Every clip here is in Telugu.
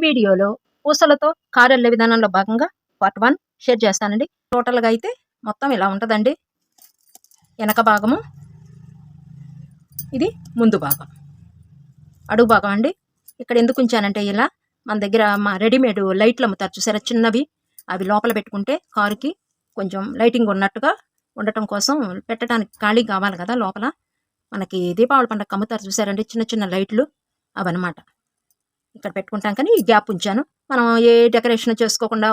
వీడియోలో పూసలతో కారెళ్ళే విధానంలో భాగంగా పార్ట్ 1 షేర్ చేస్తానండి. టోటల్గా అయితే మొత్తం ఇలా ఉంటుందండి. వెనక భాగము, ఇది ముందు భాగం, అడుగు భాగం అండి. ఇక్కడ ఎందుకు ఉంచానంటే ఇలా మన దగ్గర రెడీమేడ్ లైట్లు అమ్ముతారు చూసారా, చిన్నవి. అవి లోపల పెట్టుకుంటే కారుకి కొంచెం లైటింగ్ ఉన్నట్టుగా ఉండటం కోసం పెట్టడానికి ఖాళీ కావాలి కదా. లోపల మనకి దీపావళి పండుగ అమ్ముతారు చూసారండి, చిన్న చిన్న లైట్లు, అవన్నమాట. ఇక్కడ పెట్టుకుంటాం. కానీ ఈ గ్యాప్ ఉంచాను. మనం ఏ డెకరేషన్ చేసుకోకుండా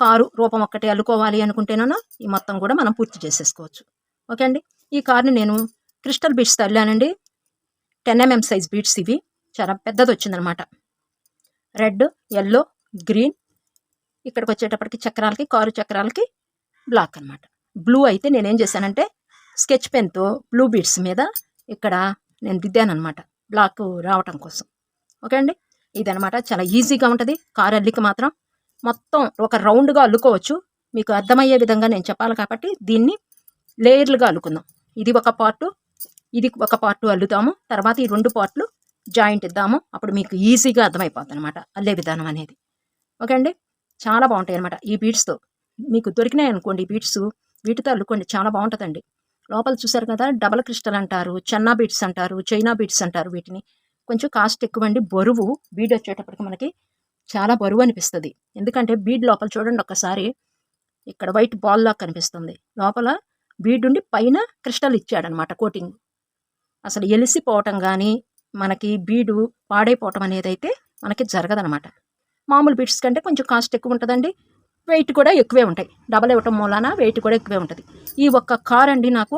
కారు రూపం ఒక్కటే అల్లుకోవాలి అనుకుంటేనో ఈ మొత్తం కూడా మనం పూర్తి చేసేసుకోవచ్చు. ఓకే అండి. ఈ కార్ని నేను క్రిస్టల్ బీడ్స్ తల్లానండి. 10mm సైజ్ బీడ్స్ ఇవి. చాలా పెద్దది వచ్చిందనమాట. Red, yellow, green. ఇక్కడికి వచ్చేటప్పటికి చక్రాలకి, కారు చక్రాలకి బ్లాక్ అనమాట. బ్లూ అయితే నేనేం చేశానంటే స్కెచ్ పెన్తో బ్లూ బీడ్స్ మీద ఇక్కడ నేను దిద్దాను అనమాట, బ్లాక్ రావటం కోసం. ఓకే అండి. ఇదనమాట. చాలా ఈజీగా ఉంటుంది. కారు అల్లిక మాత్రం మొత్తం ఒక రౌండ్గా అల్లుకోవచ్చు. మీకు అర్థమయ్యే విధంగా నేను చెప్పాలి కాబట్టి దీన్ని లేయర్లుగా అల్లుకుందాం. ఇది ఒక పార్టు, ఇది ఒక పార్టు అల్లుతాము. తర్వాత ఈ 2 పార్ట్లు జాయింట్ ఇద్దాము. అప్పుడు మీకు ఈజీగా అర్థమైపోతుంది అనమాట అల్లే విధానం అనేది. ఓకే అండి. చాలా బాగుంటాయి అనమాట ఈ బీడ్స్తో. మీకు దొరికినాయి అనుకోండి ఈ బీడ్స్, వీటితో అల్లుకోండి, చాలా బాగుంటుందండి. లోపల చూసారు కదా, డబల్ క్రిస్టల్ అంటారు, చెన్నా బీడ్స్ అంటారు, చైనా బీడ్స్ అంటారు. వీటిని కొంచెం కాస్ట్ ఎక్కువండి. బరువు బీడ్ వచ్చేటప్పటికి మనకి చాలా బరువు అనిపిస్తుంది. ఎందుకంటే బీడ్ లోపల చూడండి ఒక్కసారి, ఇక్కడ వైట్ బాల్ లాగా కనిపిస్తుంది. లోపల బీడ్ ఉండి పైన క్రిస్టల్ ఇచ్చాడనమాట కోటింగ్. అసలు ఎలిసిపోవటం కానీ మనకి బీడు పాడైపోవటం అనేది అయితే మనకి జరగదనమాట. మామూలు బీడ్స్ కంటే కొంచెం కాస్ట్ ఎక్కువ ఉంటుందండి. వెయిట్ కూడా ఎక్కువే ఉంటాయి. డబల్ ఇవ్వటం మూలాన వెయిట్ కూడా ఎక్కువే ఉంటుంది. ఈ ఒక్క కార్ అండి నాకు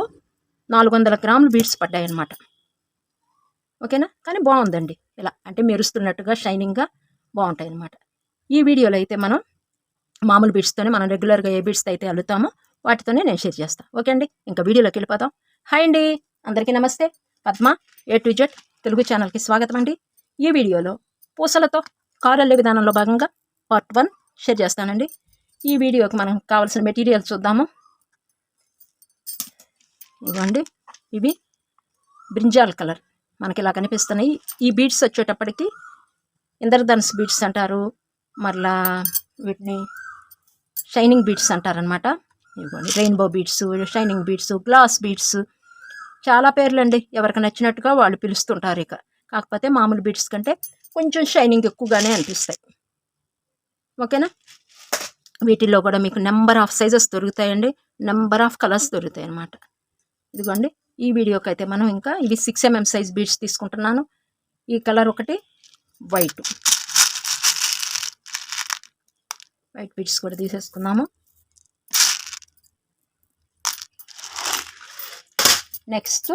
400 గ్రాములు బీడ్స్ పడ్డాయి అన్నమాట. ఓకేనా. కానీ బాగుందండి. ఇలా అంటే మెరుస్తున్నట్టుగా షైనింగ్గా బాగుంటాయి అన్నమాట. ఈ వీడియోలో అయితే మనం మామూలు బీడ్స్తోనే, మనం రెగ్యులర్గా ఏ బీడ్స్ అయితే అల్లుతామో వాటితోనే నేను షేర్ చేస్తాను. ఓకే అండి. ఇంకా వీడియోలోకి వెళ్ళిపోతాం. హాయ్ అండి, అందరికీ నమస్తే. Padma A to Z Telugu ఛానల్కి స్వాగతం అండి. ఈ వీడియోలో పూసలతో కారు అల్లే విధానంలో భాగంగా పార్ట్ 1 షేర్ చేస్తానండి. ఈ వీడియోకి మనం కావాల్సిన మెటీరియల్స్ చూద్దాము. ఇవ్వండి, ఇవి బ్రింజాల్ కలర్ మనకి ఇలా కనిపిస్తున్నాయి. ఈ బీడ్స్ వచ్చేటప్పటికి ఇంద్రధనుస్ బీడ్స్ అంటారు, మరలా వీటిని షైనింగ్ బీడ్స్ అంటారనమాట. ఇవ్వండి, rainbow beads, shining beads, glass beads, చాలా పేర్లు అండి. ఎవరికి నచ్చినట్టుగా వాళ్ళు పిలుస్తుంటారు. ఇక కాకపోతే మామూలు బీడ్స్ కంటే కొంచెం షైనింగ్ ఎక్కువగానే అనిపిస్తాయి. ఓకేనా. వీటిల్లో కూడా మీకు నెంబర్ ఆఫ్ సైజెస్ దొరుకుతాయండి, నెంబర్ ఆఫ్ కలర్స్ దొరుకుతాయి అన్నమాట. ఇదిగోండి, ఈ వీడియోకి అయితే మనం ఇంకా ఇవి 6mm సైజ్ బీడ్స్ తీసుకుంటున్నాను. ఈ కలర్ ఒకటి వైట్ బీడ్స్ కూడా తీసేసుకున్నాము. నెక్స్ట్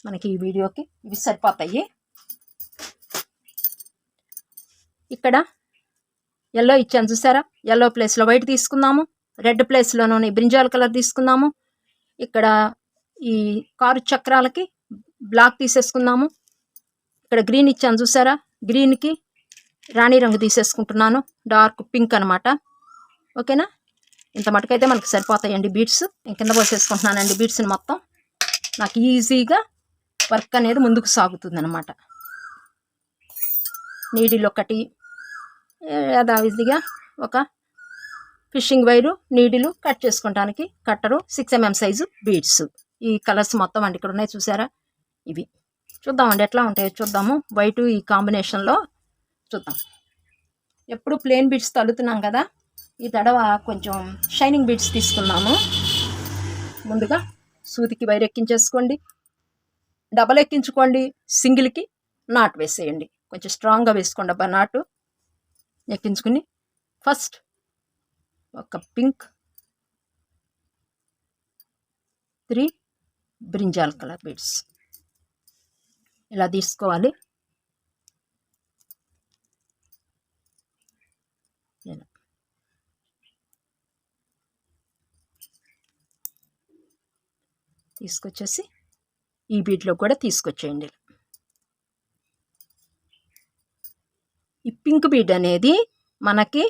మనకి ఈ వీడియోకి ఇవి సరిపోతాయి. ఇక్కడ ఎల్లో ఇచ్చాను చూసారా, ఎల్లో ప్లేస్లో వైట్ తీసుకుందాము. రెడ్ ప్లేస్లోనే బ్రింజాల్ కలర్ తీసుకుందాము. ఇక్కడ ఈ కారు చక్రాలకి బ్లాక్ తీసేసుకుందాము. ఇక్కడ గ్రీన్ ఇచ్చాను చూసారా, గ్రీన్కి రాణి రంగు తీసేసుకుంటున్నాను, డార్క్ పింక్ అనమాట. ఓకేనా. ఇంత మటుకైతే మనకి సరిపోతాయండి బీడ్స్. నేను కింద పోసేసుకుంటున్నానండి బీడ్స్ని మొత్తం. నాకు ఈజీగా వర్క్ అనేది ముందుకు సాగుతుంది అనమాట. నీడిల్ ఒకటి, యథావిధిగా ఒక ఫిషింగ్ వైరు, నీడిలు కట్ చేసుకోవడానికి కట్టరు, 6mm సైజు బీడ్స్. ఈ కలర్స్ మొత్తం అండి ఇక్కడ ఉన్నాయి చూసారా. ఇవి చూద్దామండి ఎట్లా ఉంటాయో చూద్దాము. వైట్ ఈ కాంబినేషన్లో చూద్దాం. ఎప్పుడు ప్లెయిన్ బీడ్స్ తల్లుతున్నాం కదా, ఈ తడవ కొంచెం షైనింగ్ బీడ్స్ తీసుకున్నాము. ముందుగా సూదికి వైర్ ఎక్కించేసుకోండి, డబల్ ఎక్కించుకోండి, సింగిల్కి నాట్ వేసేయండి. కొంచెం స్ట్రాంగ్గా వేసుకోండి అబ్బా నాటు. ఎక్కించుకుని ఫస్ట్ ఒక పింక్, 3 బ్రింజాల్ కలర్ బీడ్స్ ఇలా తీసుకోవాలి. తీసుకొచ్చేసి ఈ బీడ్లో కూడా తీసుకొచ్చేయండి. ఈ పింక్ బీడ్ అనేది మనకి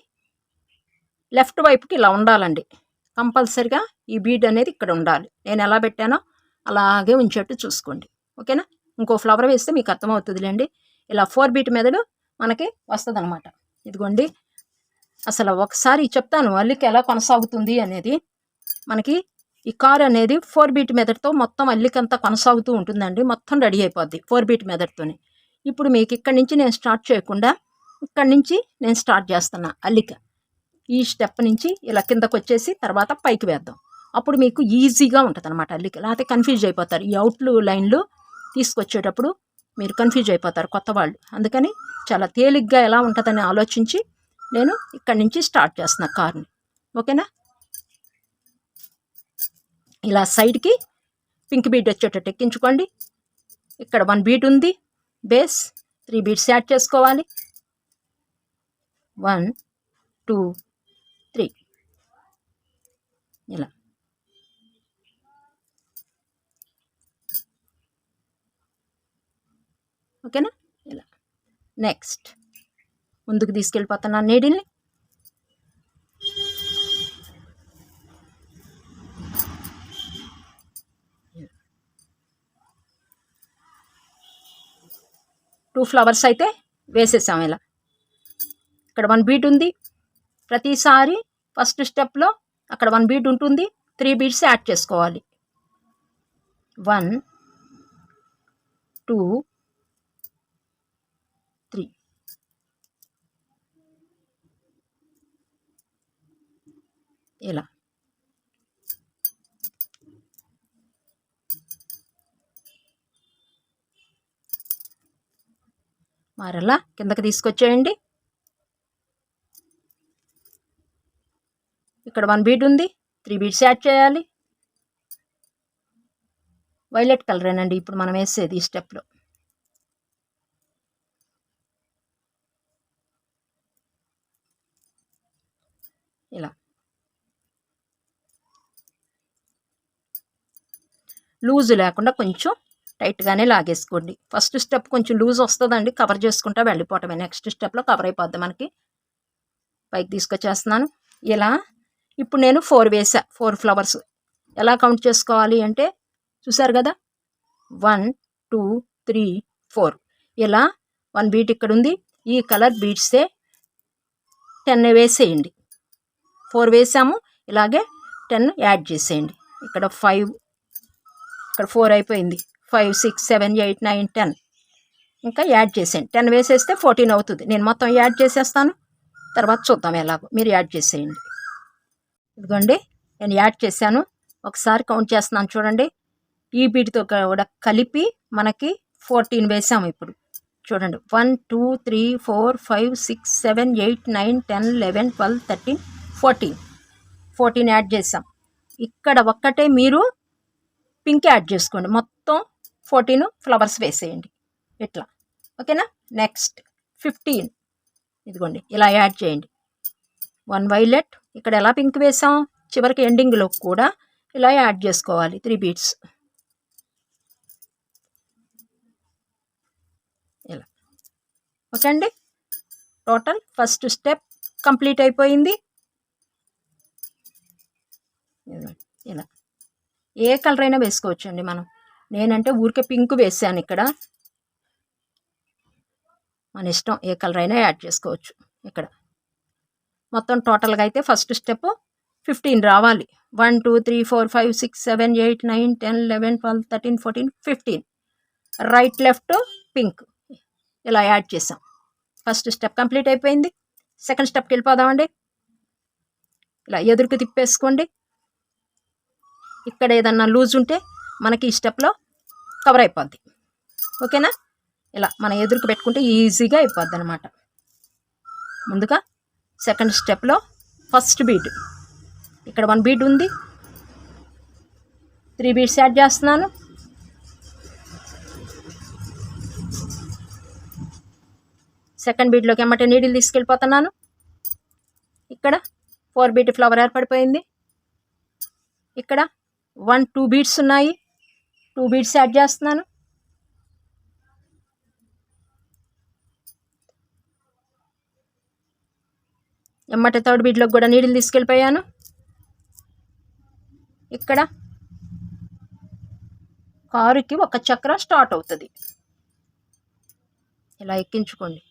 లెఫ్ట్ వైపుకి ఇలా ఉండాలండి. కంపల్సరిగా ఈ బీడ్ అనేది ఇక్కడ ఉండాలి. నేను ఎలా పెట్టానో అలాగే ఉంచేట్టు చూసుకోండి. ఓకేనా. ఇంకో ఫ్లవర్ వేస్తే మీకు అర్థమవుతుందిలేండి. ఇలా 4 బీట్ మెథడ్ మనకి వస్తుంది అనమాట. ఇదిగోండి, అసలు ఒకసారి చెప్తాను అల్లిక ఎలా కొనసాగుతుంది అనేది. మనకి ఈ కార్ అనేది 4 బీట్ మెథడ్తో మొత్తం అల్లికంతా కొనసాగుతూ ఉంటుందండి. మొత్తం రెడీ అయిపోద్ది 4 బీట్ మెథడ్తోని. ఇప్పుడు మీకు ఇక్కడి నుంచి నేను స్టార్ట్ చేయకుండా ఇక్కడి నుంచి నేను స్టార్ట్ చేస్తున్నా అల్లిక. ఈ స్టెప్ నుంచి ఇలా కిందకు వచ్చేసి తర్వాత పైకి వేద్దాం. అప్పుడు మీకు ఈజీగా ఉంటుంది అనమాట అల్లిక. లేకపోతే కన్ఫ్యూజ్ అయిపోతారు. ఈ అవుట్లు లైన్లు తీసుకొచ్చేటప్పుడు మీరు కన్ఫ్యూజ్ అయిపోతారు కొత్త వాళ్ళు. అందుకని చాలా తేలిగ్గా ఎలా ఉంటుందని ఆలోచించి నేను ఇక్కడి నుంచి స్టార్ట్ చేస్తున్నా కార్ని. ఓకేనా? ఇలా సైడ్కి పింక్ బీట్ వచ్చేటట్టు ఎక్కించుకోండి. ఇక్కడ 1 బీట్ ఉంది బేస్, 3 బీట్స్ యాడ్ చేసుకోవాలి. 1 2 3 ఇలా. ఓకేనా? ఇలా నెక్స్ట్ ముందుకు తీసుకెళ్ళిపోతున్నాను నీడిల్ని. టూ ఫ్లవర్స్ అయితే వేసేసాం. ఇలా ఇక్కడ 1 బీట్ ఉంది. ప్రతిసారి ఫస్ట్ స్టెప్లో అక్కడ 1 బీట్ ఉంటుంది, 3 బీట్స్ యాడ్ చేసుకోవాలి. 1 2 3 ఇలా. మరలా కిందకి తీసుకొచ్చేయండి. ఇక్కడ 1 బీట్ ఉంది, 3 బీట్స్ యాడ్ చేయాలి. వైలెట్ కలరేనండి ఇప్పుడు మనం వేసేది ఈ స్టెప్లో. ఇలా లూజ్ లేకుండా కొంచెం టైట్గానే లాగేసుకోండి. ఫస్ట్ స్టెప్ కొంచెం లూజ్ వస్తుందండి, కవర్ చేసుకుంటా వెళ్ళిపోవటమే. నెక్స్ట్ స్టెప్లో కవర్ అయిపోద్ది మనకి. పైకి తీసుకొచ్చేస్తున్నాను. ఇలా ఇప్పుడు నేను 4 వేసా. 4 ఫ్లవర్స్ ఎలా కౌంట్ చేసుకోవాలి అంటే చూసారు కదా, 1 2 3 4 ఇలా. 1 బీట్ ఇక్కడ ఉంది. ఈ కలర్ బీట్సే 10 వేసేయండి. 4 వేసాము, ఇలాగే 10 యాడ్ చేసేయండి. ఇక్కడ 5, ఇక్కడ 4 అయిపోయింది. 5 6 7 8 9 10 ఇంకా యాడ్ చేసేయండి. 10 వేసేస్తే 14 అవుతుంది. నేను మొత్తం యాడ్ చేసేస్తాను, తర్వాత చూద్దాం ఎలాగో. మీరు యాడ్ చేసేయండి. ఇదిగోండి నేను యాడ్ చేశాను. ఒకసారి కౌంట్ చేస్తున్నాను చూడండి. ఈ బీట్తో కూడా కలిపి మనకి 14 వేసాము. ఇప్పుడు చూడండి, 1 2 3 4 5 6 7 8 9 10 11 12 13 14 యాడ్ చేసాం. ఇక్కడ ఒక్కటే మీరు పింక్ యాడ్ చేసుకోండి. మొత్తం 14 ఫ్లవర్స్ వేసేయండి ఇట్లా. ఓకేనా? నెక్స్ట్ 15 ఇదిగోండి ఇలా యాడ్ చేయండి. 1 వైలెట్, ఇక్కడ ఎలా పింక్ వేసాం చివరికి ఎండింగ్లో కూడా ఇలా యాడ్ చేసుకోవాలి 3 బీట్స్. ఇలా. ఓకే అండి, టోటల్ ఫస్ట్ స్టెప్ కంప్లీట్ అయిపోయింది. ఇలా ఏ కలర్ అయినా వేసుకోవచ్చు అండి మనం. నేనంటే ఊరికే పింక్ వేసాను. ఇక్కడ మన ఇష్టం, ఏ కలర్ అయినా యాడ్ చేసుకోవచ్చు. ఇక్కడ మొత్తం టోటల్గా అయితే ఫస్ట్ స్టెప్ 15 రావాలి. 1 2 3 4 5 6 7 8 9 10 11 12 13 14 15 రైట్ లెఫ్ట్ పింక్ ఇలా యాడ్ చేసాం. ఫస్ట్ స్టెప్ కంప్లీట్ అయిపోయింది. సెకండ్ స్టెప్కి వెళ్ళిపోదామండి. ఇలా ఎదురుకు తిప్పేసుకోండి. ఇక్కడ ఏదన్నా లూజ్ ఉంటే మనకి ఈ స్టెప్లో కవర్ అయిపోద్ది. ఓకేనా? ఇలా మన ఎదురుకు పెట్టుకుంటే ఈజీగా అయిపోద్ది అనమాట. ముందుగా సెకండ్ స్టెప్లో ఫస్ట్ బీట్, ఇక్కడ 1 బీట్ ఉంది, 3 బీట్స్ యాడ్ చేస్తున్నాను. సెకండ్ బీట్లోకి ఎమ్మటే నీడిల్ తీసుకెళ్ళిపోతున్నాను. ఇక్కడ 4 బీట్ ఫ్లవర్ ఏర్పడిపోయింది. ఇక్కడ 1 2 బీట్స్ ఉన్నాయి, 2 బీట్స్ యాడ్ చేస్తున్నాను. ఎమ్మటే థర్డ్ బీట్లోకి కూడా నీడిల్ తీసుకెళ్ళిపోయాను. ఇక్కడ కారుకి ఒక చక్రం స్టార్ట్ అవుతుంది. ఇలా ఎక్కించుకోండి.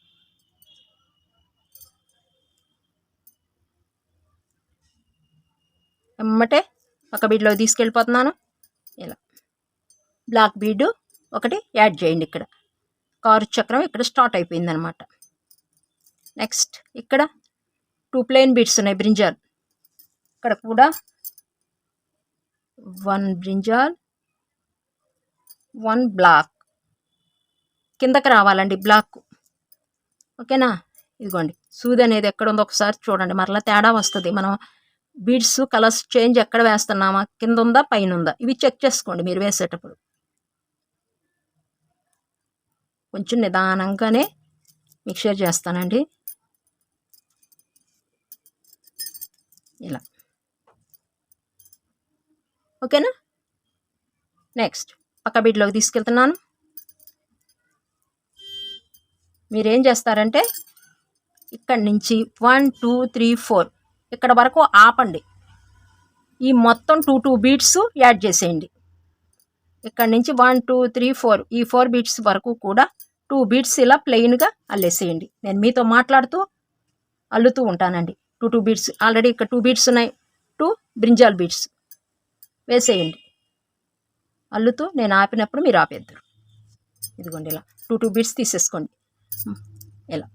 ఎమ్మటే ఒక బీడ్లో తీసుకెళ్ళిపోతున్నాను. ఇలా బ్లాక్ బీడు ఒకటి యాడ్ చేయండి. ఇక్కడ కారు చక్రం ఇక్కడ స్టార్ట్ అయిపోయిందనమాట. నెక్స్ట్ ఇక్కడ 2 ప్లెయిన్ బీడ్స్ ఉన్నాయి బ్రింజాల్. ఇక్కడ కూడా 1 బ్రింజాల్ 1 బ్లాక్ కిందకి రావాలండి బ్లాక్. ఓకేనా? ఇదిగోండి సూది అనేది ఎక్కడ ఉందో ఒకసారి చూడండి, మరలా తేడా వస్తుంది. మనం బీడ్స్ కలర్స్ చేంజ్ ఎక్కడ వేస్తున్నామా, కింద ఉందా పైన ఉందా, ఇవి చెక్ చేసుకోండి మీరు వేసేటప్పుడు. కొంచెం నిదానంగానే మిక్చర్ చేస్తానండి. ఇలా ఓకేనా? నెక్స్ట్ పక్క బీడ్లోకి తీసుకెళ్తున్నాను. మీరేం చేస్తారంటే ఇక్కడి నుంచి 1 2 3 4 ఇక్కడ వరకు ఆపండి. ఈ మొత్తం 2 బీడ్స్ యాడ్ చేసేయండి. ఇక్కడ నుంచి 1 2 3 4 ఈ 4 బీడ్స్ వరకు కూడా 2 బీడ్స్ ఇలా ప్లెయిన్గా అల్లేసేయండి. నేను మీతో మాట్లాడుతూ అల్లుతూ ఉంటానండి. 2 బీడ్స్ ఆల్రెడీ ఇక్కడ 2 బీడ్స్ ఉన్నాయి. 2 బ్రింజాల్ బీడ్స్ వేసేయండి. అల్లుతూ నేను ఆపినప్పుడు మీరు ఆపేద్దరు. ఇదిగోండి ఇలా 2 బీడ్స్ తీసేసుకోండి. ఇలా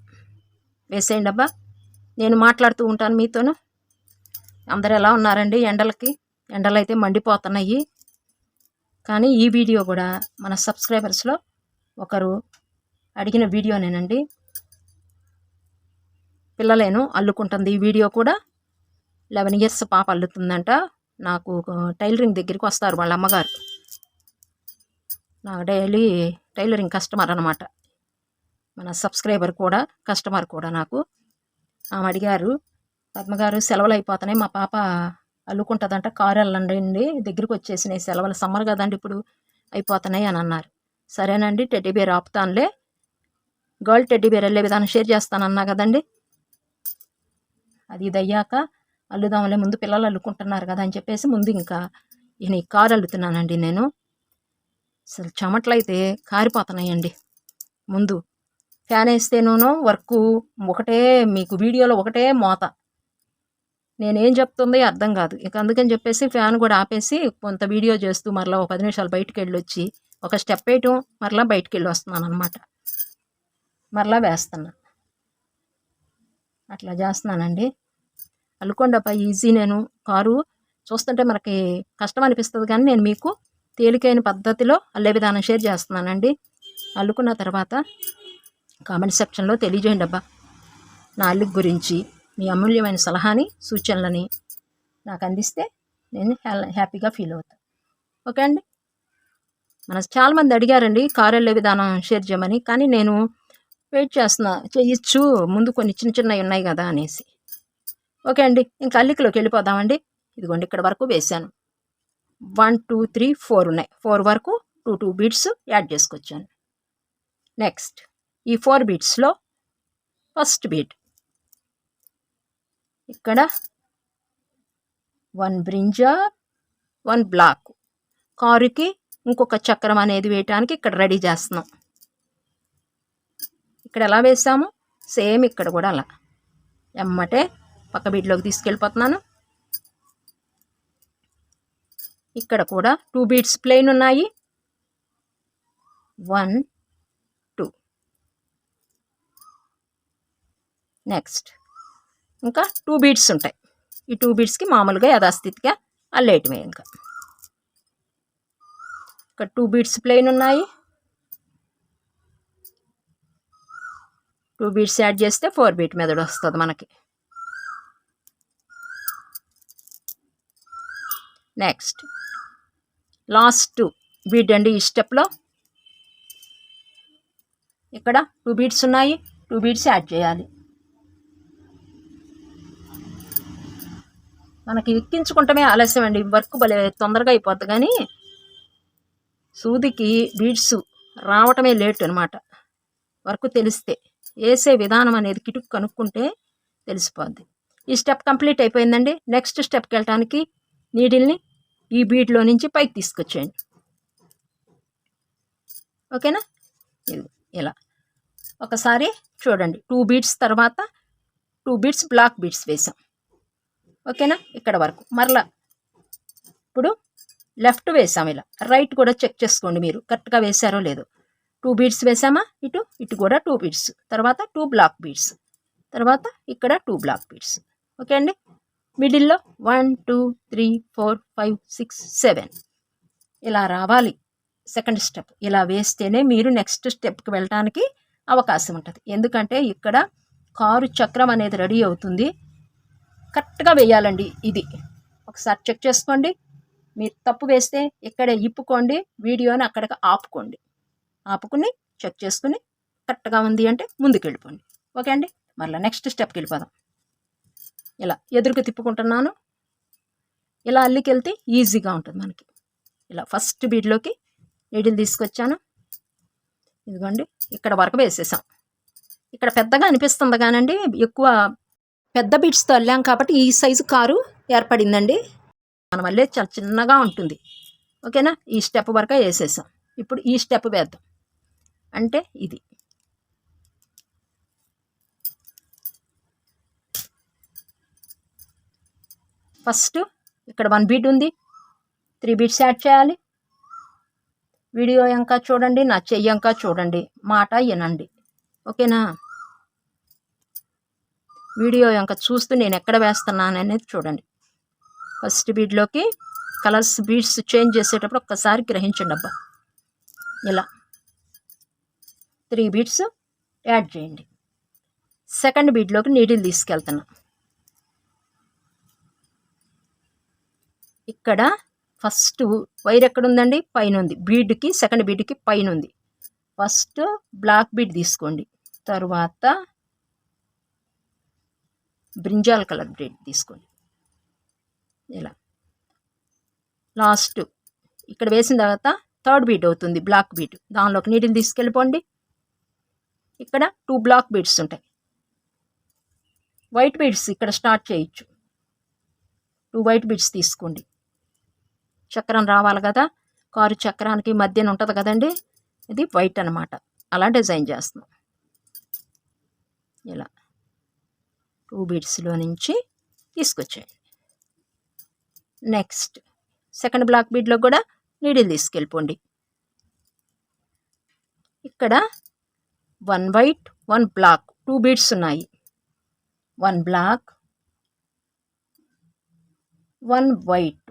వేసేయండి. అబ్బా నేను మాట్లాడుతూ ఉంటాను మీతోను. అందరు ఎలా ఉన్నారండి? ఎండలు అయితే మండిపోతున్నాయి. కానీ ఈ వీడియో కూడా మన సబ్స్క్రైబర్స్లో ఒకరు అడిగిన వీడియోనేనండి. పిల్లలేను అల్లుకుంటుంది. ఈ వీడియో కూడా 11 ఇయర్స్ పాప అల్లుతుందంట. నాకు టైలరింగ్ దగ్గరికి వస్తారు వాళ్ళ అమ్మగారు. నాకు డైలీ టైలరింగ్ కస్టమర్ అనమాట. మన సబ్స్క్రైబర్ కూడా కస్టమర్ కూడా నాకు. ఆమె అడిగారు, పద్మగారు సెలవులు అయిపోతున్నాయి, మా పాప అల్లుకుంటుందంట, కారు వెళ్ళండి, దగ్గరికి వచ్చేసినాయి సెలవులు, సమ్మర్ కదండి ఇప్పుడు అయిపోతున్నాయి అని అన్నారు. సరేనండి టెడ్డీ బేర్ ఆపుతానులే, గర్ల్ టెడ్డీ బేర్ వెళ్ళే విధానం షేర్ చేస్తానన్నా కదండి. అది ఇది అయ్యాక అల్లుదాంలే, ముందు పిల్లలు అల్లుకుంటున్నారు కదా అని చెప్పేసి ముందు ఇంకా ఈ కారు అల్లుతున్నానండి నేను. అసలు చెమటలు అయితే కారిపోతున్నాయండి. ముందు ఫ్యాన్ వేస్తేనూ వర్క్ ఒకటే, మీకు వీడియోలో ఒకటే మోత, నేనేం చెప్తుందో అర్థం కాదు. ఇక అందుకని చెప్పేసి ఫ్యాన్ కూడా ఆపేసి కొంత వీడియో చేస్తూ మరలా ఒక 10 నిమిషాలు బయటికి వెళ్ళి వచ్చి ఒక స్టెప్ వేయటం, మరలా బయటికి వెళ్ళి వస్తున్నాను అనమాట. మరలా వేస్తున్నా, అట్లా చేస్తున్నానండి. అల్లుకొండపై ఈజీ. నేను కారు చూస్తుంటే మనకి కష్టం అనిపిస్తుంది, కానీ నేను మీకు తేలికైన పద్ధతిలో అల్లే విధానం షేర్ చేస్తున్నానండి. అల్లుకున్న తర్వాత కామెంట్ సెక్షన్లో తెలియజేయండి అబ్బా. నా అల్లుకు గురించి మీ అమూల్యమైన సలహాని సూచనలని నాకు అందిస్తే నేను హ్యాపీగా ఫీల్ అవుతాను. ఓకే అండి. చాలామంది అడిగారండి కారు వెళ్ళే విధానం షేర్ చేయమని, కానీ నేను వెయిట్ చేస్తున్నా, చేయొచ్చు ముందు కొన్ని చిన్నవి ఉన్నాయి కదా అనేసి. ఓకే అండి, ఇంకా అల్లికలోకి వెళ్ళిపోదామండి. ఇదిగోండి ఇక్కడ వరకు వేసాను. 1 2 3 4 ఉన్నాయి. 4 వరకు 2 బీడ్స్ యాడ్ చేసుకొచ్చాను. నెక్స్ట్ ఈ 4 బీడ్స్లో ఫస్ట్ బీడ్ ఇక్కడ 1 బ్రింజా 1 బ్లాక్, కారుకి ఇంకొక చక్రం అనేది వేయటానికి ఇక్కడ రెడీ చేస్తున్నాం. ఇక్కడ ఎలా వేసాము సేమ్ ఇక్కడ కూడా అలా ఎమ్మటే పక్క బీడ్లోకి తీసుకెళ్ళిపోతున్నాను. ఇక్కడ కూడా 2 బీడ్స్ ప్లెయిన్ ఉన్నాయి. 1 2 నెక్స్ట్ ఇంకా 2 బీడ్స్ ఉంటాయి. ఈ 2 బీడ్స్కి మామూలుగా యథాస్థితిగా అల్లేయటమే. ఇంకా ఇక్కడ 2 బీడ్స్ ప్లెయిన్ ఉన్నాయి. 2 బీడ్స్ యాడ్ చేస్తే 4 బీట్ మెథడ్ వస్తుంది మనకి. నెక్స్ట్ లాస్ట్ బీడ్ అండి. ఈ స్టెప్లో ఇక్కడ 2 బీడ్స్ ఉన్నాయి. 2 బీడ్స్ యాడ్ చేయాలి. మనకి ఎక్కించుకుంటమే ఆలస్యం అండి, వర్క్ భలే తొందరగా అయిపోద్ది, కానీ సూదికి బీడ్స్ రావటమే లేట్ అనమాట. వర్క్ తెలిస్తే వేసే విధానం అనేది కిటుకు కనుక్కుంటే తెలిసిపోద్ది. ఈ స్టెప్ కంప్లీట్ అయిపోయిందండి. నెక్స్ట్ స్టెప్కి వెళ్ళటానికి నీడిల్ని ఈ బీడ్లో నుంచి పైకి తీసుకొచ్చేయండి. ఓకేనా. ఇది ఇలా ఒకసారి చూడండి. 2 బీట్స్ తర్వాత 2 బీట్స్ బ్లాక్ బీట్స్ వేసాం. ఓకేనా. ఇక్కడ వరకు మరలా ఇప్పుడు లెఫ్ట్ వేసాం. ఇలా రైట్ కూడా చెక్ చేసుకోండి మీరు కరెక్ట్గా వేసారో లేదో. 2 బీట్స్ వేసామా, ఇటు కూడా 2 బీట్స్, తర్వాత 2 బ్లాక్ బీట్స్, తర్వాత ఇక్కడ 2 బ్లాక్ బీట్స్. ఓకే అండి. మిడిల్లో 1 2 3 4 5 6 7 ఇలా రావాలి. సెకండ్ స్టెప్ ఇలా వేస్తేనే మీరు నెక్స్ట్ స్టెప్కి వెళ్ళడానికి అవకాశం ఉంటుంది. ఎందుకంటే ఇక్కడ కారు చక్రం అనేది రెడీ అవుతుంది. కరెక్ట్గా వేయాలండి. ఇది ఒకసారి చెక్ చేసుకోండి. మీరు తప్పు వేస్తే ఇక్కడే ఇప్పుకోండి, వీడియోని అక్కడికి ఆపుకుని చెక్ చేసుకుని కరెక్ట్గా ఉంది అంటే ముందుకు వెళ్ళిపోండి. ఓకే అండి. మళ్ళీ నెక్స్ట్ స్టెప్కి వెళ్ళిపోదాం. ఇలా ఎదురుకు తిప్పుకుంటున్నాను. ఇలా అల్లికెళ్తే ఈజీగా ఉంటుంది మనకి. ఇలా ఫస్ట్ బీడ్లోకి నీడిల్ తీసుకొచ్చాను. ఇదిగోండి ఇక్కడ వరకు వేసేసాం. ఇక్కడ పెద్దగా అనిపిస్తుంది కానండి, ఎక్కువ పెద్ద బీడ్స్తో అల్లాం కాబట్టి ఈ సైజు కారు ఏర్పడిందండి. మన వల్లే చాలా చిన్నగా ఉంటుంది. ఓకేనా. ఈ స్టెప్ వరకు వేసేసాం. ఇప్పుడు ఈ స్టెప్ వేద్దాం. అంటే ఇది ఫస్ట్ ఇక్కడ 1 బీట్ ఉంది, 3 బీట్స్ యాడ్ చేయాలి. వీడియో ఇంకా చూడండి, నా చెయ్యి ఇంకా చూడండి, మాట వినండి. ఓకేనా. వీడియో ఇంకా చూస్తూ నేను ఎక్కడ వేస్తున్నాను అనేది చూడండి. ఫస్ట్ బీడ్లోకి కలర్స్ బీడ్స్ చేంజ్ చేసేటప్పుడు ఒక్కసారి గ్రహించండి అబ్బా. ఇలా 3 బీట్స్ యాడ్ చేయండి. సెకండ్ బీడ్లోకి నీడిల్ తీసుకెళ్తున్నా. ఇక్కడ ఫస్ట్ వైర్ ఎక్కడుందండి, పైన ఉంది. బీడ్కి సెకండ్ బీడ్కి పైన ఉంది. ఫస్ట్ బ్లాక్ బీడ్ తీసుకోండి, తర్వాత బ్రింజాల్ కలర్ బీడ్ తీసుకోండి. ఇలా లాస్ట్ ఇక్కడ వేసిన తర్వాత థర్డ్ బీడ్ అవుతుంది బ్లాక్ బీడ్. దానిలోకి నీడిల్ తీసుకెళ్ళిపోండి. ఇక్కడ 2 బ్లాక్ బీడ్స్ ఉంటాయి. వైట్ బీడ్స్ ఇక్కడ స్టార్ట్ చేయొచ్చు. 2 వైట్ బీడ్స్ తీసుకోండి. చక్రం రావాలి కదా, కారు చక్రానికి మధ్యన ఉంటుంది కదండి, ఇది వైట్ అనమాట. అలా డిజైన్ చేస్తున్నాం. ఇలా 2 బీడ్స్లో నుంచి తీసుకొచ్చేయండి. నెక్స్ట్ సెకండ్ బ్లాక్ బీడ్లో కూడా నీడిల్ తీసుకెళ్ళిపోండి. ఇక్కడ 1 వైట్ 1 బ్లాక్ 2 బీడ్స్ ఉన్నాయి. 1 బ్లాక్ 1 వైట్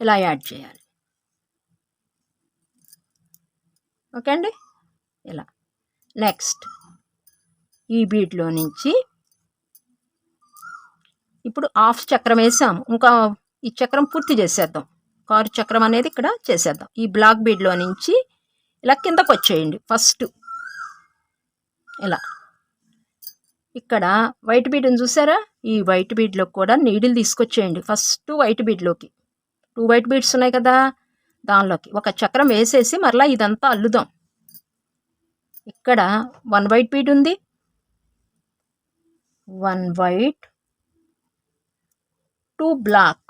ఇలా యాడ్ చేయాలి. ఓకే అండి. ఇలా నెక్స్ట్ ఈ బీడ్లో నుంచి ఇప్పుడు హాఫ్ చక్రం వేసాము. ఇంకా ఈ చక్రం పూర్తి చేసేద్దాం. కారు చక్రం అనేది ఇక్కడ చేసేద్దాం. ఈ బ్లాక్ బీడ్లో నుంచి ఇలా కిందకు వచ్చేయండి. ఫస్ట్ ఇలా ఇక్కడ వైట్ బీడ్ని చూసారా, ఈ వైట్ బీడ్లో కూడా నీడిల్ తీసుకొచ్చేయండి. ఫస్ట్ వైట్ బీడ్లోకి 2 వైట్ బీడ్స్ ఉన్నాయి కదా, దానిలోకి ఒక చక్రం వేసేసి మరలా ఇదంతా అల్లుదాం. ఇక్కడ 1 వైట్ బీడ్ ఉంది, 1 వైట్ 2 బ్లాక్.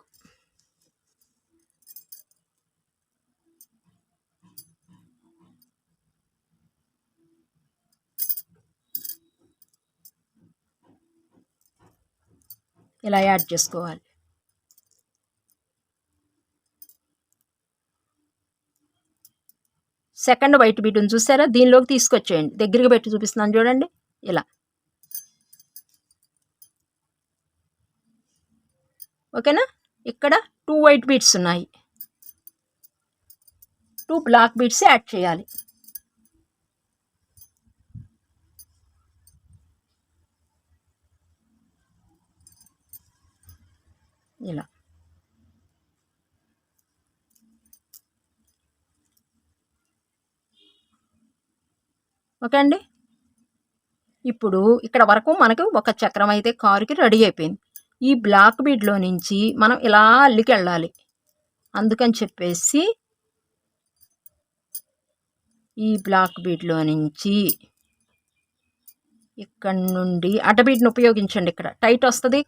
ఇలా యాడ్ చేసుకోవాలి. సెకండ్ వైట్ బీడ్ని చూసారా, దీనిలోకి తీసుకొచ్చేయండి. దగ్గరికి పెట్టి చూపిస్తున్నాను చూడండి. ఇలా ఓకేనా. ఇక్కడ 2 వైట్ బీడ్స్ ఉన్నాయి, 2 బ్లాక్ బీడ్స్ యాడ్ చేయాలి. ఇలా ఓకే అండి. ఇప్పుడు ఇక్కడ వరకు మనకు ఒక చక్రం అయితే కారుకి రెడీ అయిపోయింది. ఈ బ్లాక్ బీడ్లో నుంచి మనం ఇలా అల్లికి వెళ్ళాలి. అందుకని చెప్పేసి ఈ బ్లాక్ బీడ్లో నుంచి ఇక్కడ నుండి అడ్డబీడ్ని ఉపయోగించండి. ఇక్కడ టైట్ వస్తుంది.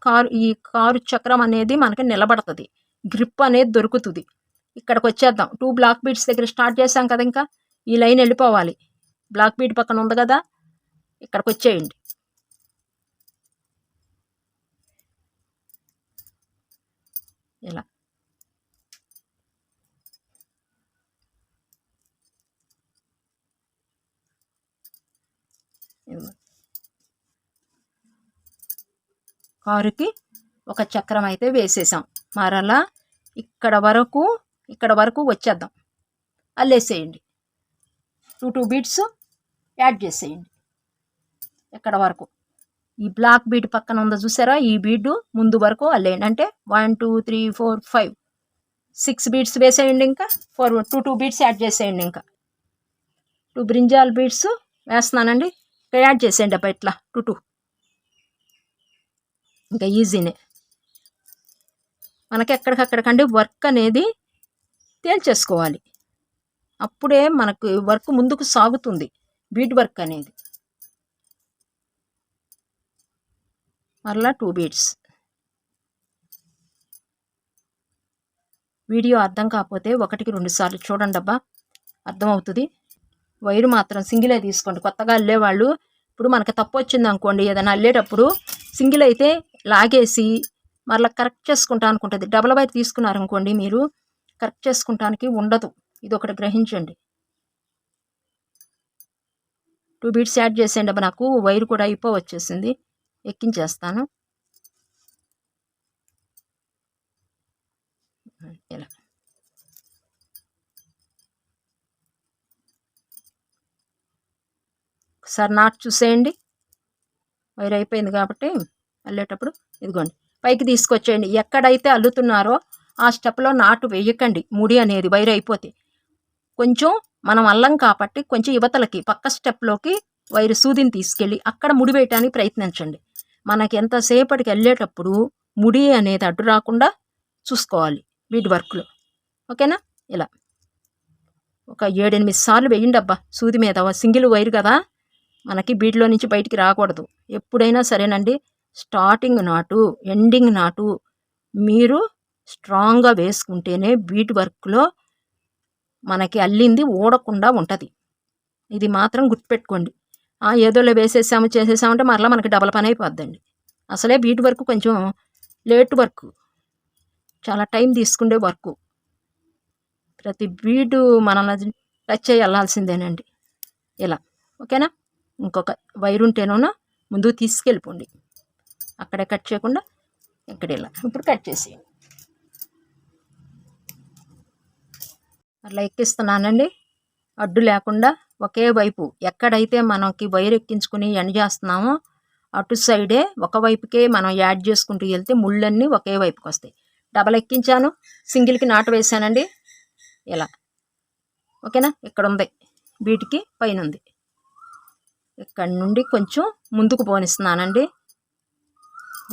ఈ కారు చక్రం అనేది మనకి నిలబడుతుంది, గ్రిప్ అనేది దొరుకుతుంది. ఇక్కడికి వచ్చేద్దాం. 2 బ్లాక్ బీడ్స్ దగ్గర స్టార్ట్ చేసాం కదా, ఇంకా ఈ లైన్ వెళ్ళిపోవాలి. బ్లాక్ బీడ్ పక్కన ఉంది కదా, ఇక్కడికి వచ్చేయండి. ఇలా కారుకి ఒక చక్రం అయితే వేసేసాం. మరలా ఇక్కడ వరకు వచ్చేద్దాం. అల్లేసేయండి. 2 బీడ్స్ యాడ్ చేసేయండి. ఇక్కడ వరకు ఈ బ్లాక్ బీడ్ పక్కన ఉందో చూసారా, ఈ బీడ్ ముందు వరకు అల్లేయండి. అంటే 1 2 3 4 5 6 బీడ్స్ వేసేయండి. ఇంకా 2 బీడ్స్ యాడ్ చేసేయండి. ఇంకా 2 బ్రింజాల్ బీడ్స్ వేస్తున్నానండి. ఇంకా యాడ్ చేసేయండి అబ్బా, ఇట్లా 2 ఇంకా ఈజీనే. మనకి ఎక్కడికక్కడికండి వర్క్ అనేది తేల్చేసుకోవాలి. అప్పుడే మనకు వర్క్ ముందుకు సాగుతుంది, బీడ్ వర్క్ అనేది. మరలా 2 బీడ్స్. వీడియో అర్థం కాకపోతే 1కి 2 సార్లు చూడండి అబ్బా, అర్థమవుతుంది. వైరు మాత్రం సింగిలే తీసుకోండి. కొత్తగా అల్లేవాళ్ళు ఇప్పుడు మనకు తప్పు వచ్చింది అనుకోండి, ఏదైనా అల్లేటప్పుడు సింగిల్ అయితే లాగేసి మరలా కరెక్ట్ చేసుకుంటా అనుకుంటుంది. డబల్ వైర్ తీసుకున్నారనుకోండి, మీరు కరెక్ట్ చేసుకుంటానికి ఉండదు. ఇది ఒకటి గ్రహించండి. 2 బీడ్స్ యాడ్ చేసేయండి అబ్బా. నాకు వైరు కూడా వచ్చేసింది, ఎక్కించేస్తాను. ఇలా ఒకసారి నాట్ చూసేయండి. వైర్ అయిపోయింది కాబట్టి అల్లేటప్పుడు ఇదిగోండి పైకి తీసుకొచ్చేయండి. ఎక్కడైతే అల్లుతున్నారో ఆ స్టెప్లో నాటు వేయకండి. ముడి అనేది వైర్ అయిపోతే కొంచెం మనం అల్లం కాబట్టి కొంచెం యువతలకి పక్క స్టెప్లోకి వైరు సూదిని తీసుకెళ్ళి అక్కడ ముడి వేయటానికి ప్రయత్నించండి. మనకి ఎంతసేపటికి వెళ్ళేటప్పుడు ముడి అనేది అడ్డు రాకుండా చూసుకోవాలి బీడ్ వర్క్లో. ఓకేనా? ఇలా ఒక 7-8 సార్లు వేయండి అబ్బా సూది మీద. సింగిల్ వైర్ కదా, మనకి బీడ్లో నుంచి బయటికి రాకూడదు. ఎప్పుడైనా సరేనండి, స్టార్టింగ్ నాటు ఎండింగ్ నాటు మీరు స్ట్రాంగ్గా వేసుకుంటేనే బీడ్ వర్క్లో మనకి అల్లింది ఊడకుండా ఉంటుంది. ఇది మాత్రం గుర్తుపెట్టుకోండి. ఏదోలో వేసేసాము చేసేసామంటే మరలా మనకి డబల్ పని అయిపోద్దండి. అసలే బీడ్ వర్క్ కొంచెం లేట్ వర్క్, చాలా టైం తీసుకుండే వర్క్. ప్రతి బీడు మనల్ని టచ్ అయ్యి వెళ్ళాల్సిందేనండి. ఇలా ఓకేనా? ఇంకొక వైరు ఉంటేనో ముందుకు తీసుకెళ్ళిపోండి, అక్కడే కట్ చేయకుండా ఇక్కడ ఇలా. ఇప్పుడు కట్ చేసి అట్లా ఎక్కిస్తున్నానండి, అడ్డు లేకుండా ఒకే వైపు. ఎక్కడైతే మనకి వైర్ ఎక్కించుకుని ఎండ్ చేస్తున్నామో అటు సైడే ఒకవైపుకే మనం యాడ్ చేసుకుంటూ వెళ్తే ముళ్ళన్నీ ఒకే వైపుకి వస్తాయి. డబల్ ఎక్కించాను, సింగిల్కి నాటు వేసానండి. ఇలా ఓకేనా? ఇక్కడ ఉంది వీటికి పైన ఉంది. ఇక్కడ నుండి కొంచెం ముందుకు పోనిస్తున్నానండి.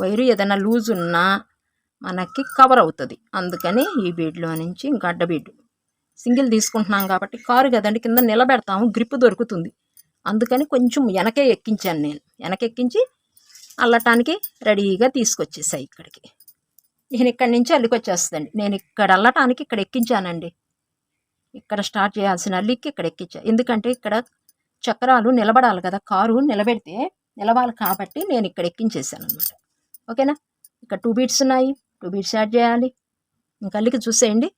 వైరు ఏదైనా లూజ్ ఉన్నా మనకి కవర్ అవుతుంది. అందుకని ఈ బీడ్లో నుంచి గడ్డ బీడ్ సింగిల్ తీసుకుంటున్నాం కాబట్టి కారు కదండి, కింద నిలబెడతాము, గ్రిప్ దొరుకుతుంది. అందుకని కొంచెం వెనకే ఎక్కించాను నేను. వెనకెక్కించి అల్లటానికి రెడీగా తీసుకొచ్చేసాయి ఇక్కడికి. నేను ఇక్కడి నుంచి అల్లికొచ్చేస్తుందండి. నేను ఇక్కడ అల్లటానికి ఇక్కడ ఎక్కించానండి. ఇక్కడ స్టార్ట్ చేయాల్సిన అల్లికి ఇక్కడ ఎక్కించా. ఎందుకంటే ఇక్కడ చక్రాలు నిలబడాలి కదా, కారు నిలబెడితే నిలవాలి కాబట్టి నేను ఇక్కడ ఎక్కించేసాను అనమాట. ఓకేనా? ఇక్కడ 2 బీడ్స్ ఉన్నాయి, 2 బీడ్స్ యాడ్ చేయాలి. ఇంకా అల్లికి చూసేయండి.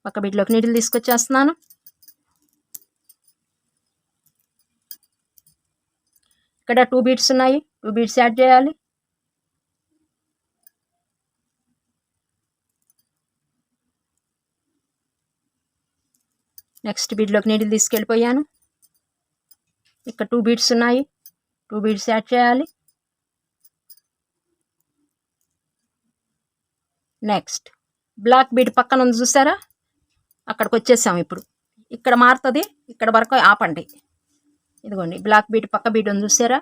పక్క బీడ్లోకి నీటిని తీసుకొచ్చేస్తున్నాను. ఇక్కడ 2 బీడ్స్ ఉన్నాయి, 2 బీడ్స్ యాడ్ చేయాలి. నెక్స్ట్ బీడ్లోకి నీటిని తీసుకెళ్ళిపోయాను. ఇక్కడ 2 బీడ్స్ ఉన్నాయి, 2 బీడ్స్ యాడ్ చేయాలి. నెక్స్ట్ బ్లాక్ బీడ్ పక్కన ఉంది చూసారా, అక్కడికి వచ్చేసాము. ఇప్పుడు ఇక్కడ మారుతుంది, ఇక్కడ వరకు ఆపండి. ఇదిగోండి బ్లాక్ బీడ్ పక్క బీడ్ ఉంది చూసారా,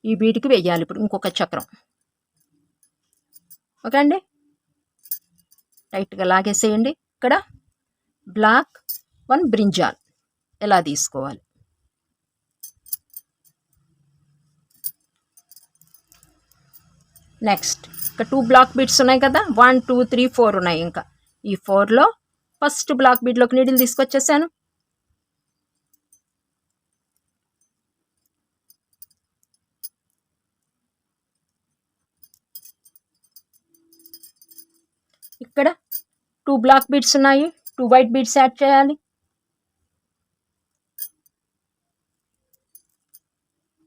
ఈ బీడ్కి వెయ్యాలి ఇప్పుడు ఇంకొక చక్రం. ఓకే అండి, టైట్గా లాగేసేయండి. ఇక్కడ బ్లాక్ 1 బ్రింజాల్ ఎలా తీసుకోవాలి. నెక్స్ట్ ఇక్కడ 2 బ్లాక్ బీడ్స్ ఉన్నాయి కదా, 1 2 3 4 ఉన్నాయి. ఇంకా ఈ 4లో ఫస్ట్ బ్లాక్ బీడ్లోకి నీడిల్ తీసుకొచ్చేసాను. ఇక్కడ 2 బ్లాక్ బీడ్స్ ఉన్నాయి, 2 వైట్ బీడ్స్ యాడ్ చేయాలి.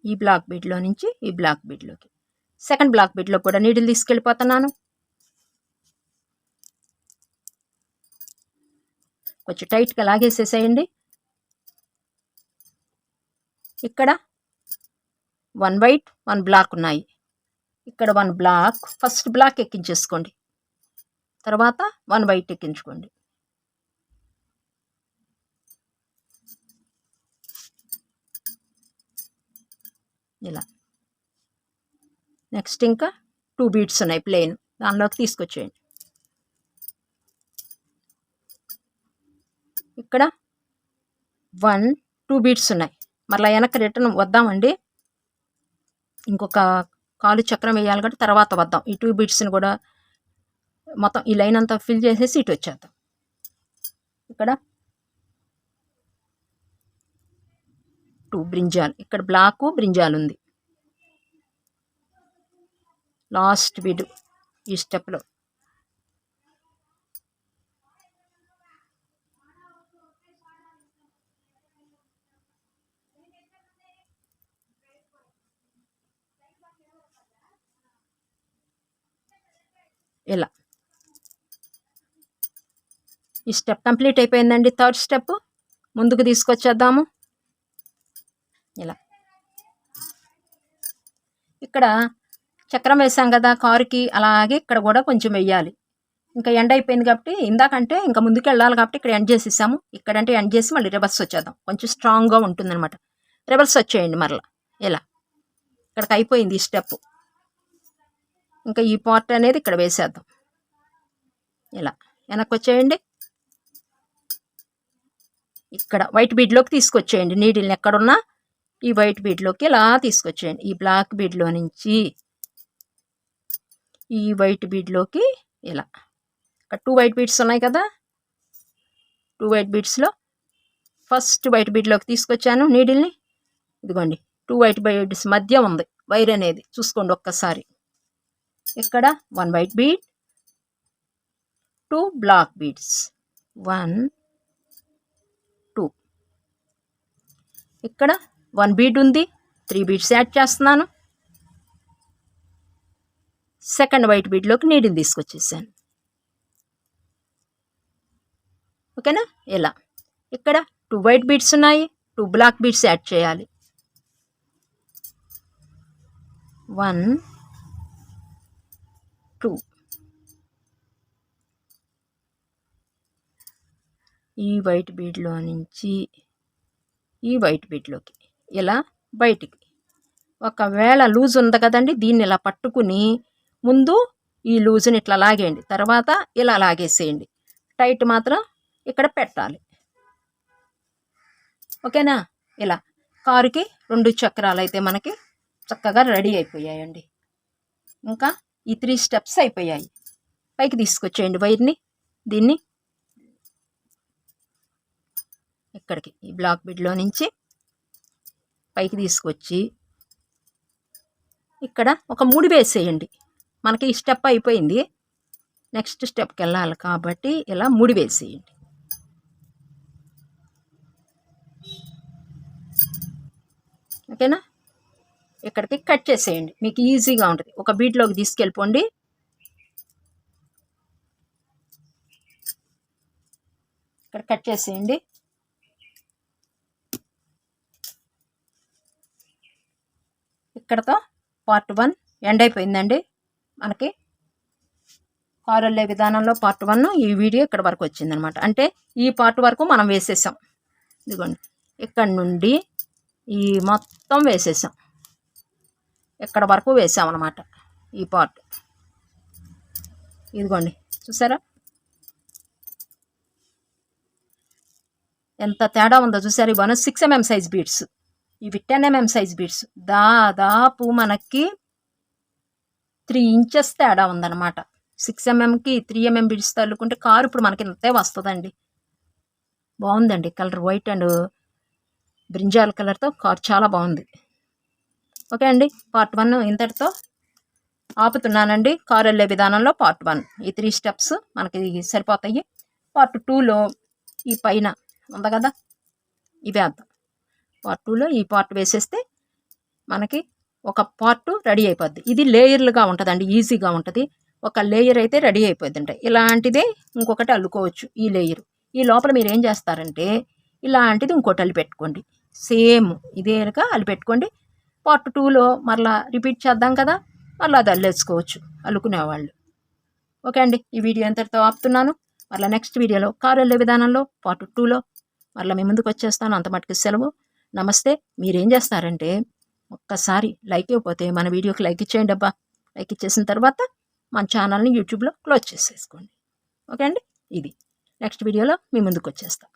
ఈ బ్లాక్ బీడ్లో నుంచి ఈ బ్లాక్ బీడ్లోకి, సెకండ్ బ్లాక్ బీడ్లో కూడా నీడిల్ తీసుకెళ్ళిపోతున్నాను. కొంచెం టైట్గా లాగేసేసేయండి. ఇక్కడ 1 వైట్ 1 బ్లాక్ ఉన్నాయి. ఇక్కడ 1 బ్లాక్, ఫస్ట్ బ్లాక్ ఎక్కించేసుకోండి, తర్వాత 1 వైట్ ఎక్కించుకోండి. ఇలా నెక్స్ట్ ఇంకా 2 బీడ్స్ ఉన్నాయి ప్లెయిన్, దానిలోకి తీసుకొచ్చేయండి. ఇక్కడ 1 2 బీడ్స్ ఉన్నాయి. మరలా వెనక్కి రిటర్న్ వద్దామండి, ఇంకొక కాలు చక్రం వేయాలి కాబట్టి తర్వాత వద్దాం. ఈ 2 బీడ్స్ని కూడా మొత్తం ఈ లైన్ అంతా ఫిల్ చేసేసి ఇటు వచ్చేద్దాం. ఇక్కడ 2 బ్రింజాల్, ఇక్కడ బ్లాకు బ్రింజాల్ ఉంది. లాస్ట్ బీడ్ ఈ స్టెప్లో ఇలా ఈ స్టెప్ కంప్లీట్ అయిపోయిందండి. థర్డ్ స్టెప్ ముందుకు తీసుకొచ్చేద్దాము. ఇలా ఇక్కడ చక్రం వేసాం కదా కారుకి, అలాగే ఇక్కడ కూడా కొంచెం వెయ్యాలి. ఇంకా ఎండ్ అయిపోయింది కాబట్టి, ఇందాకంటే ఇంకా ముందుకు వెళ్ళాలి కాబట్టి ఇక్కడ ఎండ్ చేసేసాము. ఇక్కడంటే ఎండ్ చేసి మళ్ళీ రివర్స్ వచ్చేద్దాం, కొంచెం స్ట్రాంగ్గా ఉంటుందన్నమాట. రివర్స్ వచ్చేయండి మరలా. ఇలా ఇక్కడికి అయిపోయింది ఈ స్టెప్. ఇంకా ఈ పార్ట్ అనేది ఇక్కడ వేసేద్దాం. ఇలా వెనక్కి వచ్చేయండి. ఇక్కడ వైట్ బీడ్లోకి తీసుకొచ్చేయండి నీడిల్ని, ఎక్కడున్నా ఈ వైట్ బీడ్లోకి ఇలా తీసుకొచ్చేయండి. ఈ బ్లాక్ బీడ్లో నుంచి ఈ వైట్ బీడ్లోకి ఇలా. ఇక్కడ 2 వైట్ బీడ్స్ ఉన్నాయి కదా, 2 వైట్ బీడ్స్లో ఫస్ట్ వైట్ బీడ్లోకి తీసుకొచ్చాను నీడిల్ని. ఇదిగోండి 2 వైట్ బీడ్స్ మధ్య ఉంది వైర్ అనేది, చూసుకోండి ఒక్కసారి. ఇక్కడ 1 వైట్ బీడ్, 2 బ్లాక్ బీడ్స్, 1 2. ఇక్కడ 1 బీడ్ ఉంది, 3 బీడ్స్ యాడ్ చేస్తున్నాను. సెకండ్ వైట్ బీడ్లోకి నీడిల్ తీసుకొచ్చేసాను. ఓకేనా? ఇలా ఇక్కడ 2 వైట్ బీడ్స్ ఉన్నాయి, 2 బ్లాక్ బీడ్స్ యాడ్ చేయాలి. 1 2. ఈ వైట్ బీడ్లో నుంచి ఈ వైట్ బీడ్లోకి ఇలా బయటికి. ఒకవేళ లూజ్ ఉంది కదండి, దీన్ని ఇలా పట్టుకుని ముందు ఈ లూజ్ని ఇట్లా లాగేయండి, తర్వాత ఇలా లాగేసేయండి. టైట్ మాత్రం ఇక్కడ పెట్టాలి. ఓకేనా? ఇలా కారుకి 2 చక్రాలు అయితే మనకి చక్కగా రెడీ అయిపోయాయండి. ఇంకా ఈ 3 స్టెప్స్ అయిపోయాయి. పైకి తీసుకొచ్చేయండి వైర్ని, దీన్ని ఇక్కడికి ఈ బ్లాక్ బీడ్లో నుంచి పైకి తీసుకొచ్చి ఇక్కడ ఒక 3 వేసేయండి. మనకి ఈ స్టెప్ అయిపోయింది, నెక్స్ట్ స్టెప్కి వెళ్ళాలి కాబట్టి ఇలా 3 వేసేయండి. ఓకేనా? ఇక్కడికి కట్ చేసేయండి, మీకు ఈజీగా ఉంటుంది. ఒక బీడ్లోకి తీసుకెళ్ళిపోండి. ఇక్కడ కట్ చేసేయండి. ఇక్కడతో పార్ట్ 1 ఎండ్ అయిపోయిందండి. మనకి కారు వెళ్ళే విధానంలో పార్ట్ 1 ఈ వీడియో ఇక్కడ వరకు వచ్చిందనమాట. అంటే ఈ పార్ట్ వరకు మనం వేసేసాం. ఇదిగోండి ఇక్కడ నుండి ఈ మొత్తం వేసేసాం, ఇక్కడ వరకు వేసామన్నమాట ఈ పార్ట్. ఇదిగోండి చూసారా ఎంత తేడా ఉందో చూసారు. ఇవన్నీ 6 mm సైజ్ బీడ్స్, ఇవి 10 mm సైజ్ బీడ్స్. దాదాపు మనకి 3 ఇంచెస్ తేడా ఉందన్నమాట. 6 ఎంఎంకి 3 ఎంఎం బిడ్స్ తల్లుకుంటే కారు ఇప్పుడు మనకి ఇంతే వస్తుందండి. బాగుందండి కలర్, వైట్ అండ్ బ్రింజాల్ కలర్తో కారు చాలా బాగుంది. ఓకే అండి, పార్ట్ 1 ఇంతటితో ఆపుతున్నానండి. కారు వెళ్ళే విధానంలో పార్ట్ 1 ఈ 3 స్టెప్స్ మనకి సరిపోతాయి. పార్ట్ 2లో ఈ పైన ఉంది కదా, ఇవి వేద్దాం. పార్ట్ 2లో ఈ పార్ట్ వేసేస్తే మనకి ఒక పార్ట్ రెడీ అయిపోద్ది. ఇది లేయర్లుగా ఉంటుందండి, ఈజీగా ఉంటుంది. ఒక లేయర్ అయితే రెడీ అయిపోద్ది అంటే ఇలాంటిదే ఇంకొకటి అల్లుకోవచ్చు. ఈ లేయర్ ఈ లోపల మీరు ఏం చేస్తారంటే ఇలాంటిది ఇంకోటి అల్లి పెట్టుకోండి. సేమ్ ఇదేగా అల్లి పెట్టుకోండి. పార్ట్ 2లో మరలా రిపీట్ చేద్దాం కదా, మళ్ళీ అది అల్లేసుకోవచ్చు అల్లుకునేవాళ్ళు. ఓకే అండి, ఈ వీడియో ఎంతటితో ఆపుతున్నాను. మళ్ళీ నెక్స్ట్ వీడియోలో కారు వెళ్ళే విధానంలో పార్ట్ 2లో మళ్ళీ మీ ముందుకు వచ్చేస్తాను. అంత మటుకు సెలవు. నమస్తే. మీరేం చేస్తారంటే ఒక్కసారి లైక్ ఇవ్వకపోతే మన వీడియోకి లైక్ ఇచ్చేయండి అబ్బా. లైక్ ఇచ్చేసిన తర్వాత మన ఛానల్ని యూట్యూబ్లో క్లోజ్ చేసేసుకోండి. ఓకే అండి, ఇది నెక్స్ట్ వీడియోలో మీ ముందుకు వచ్చేస్తాను.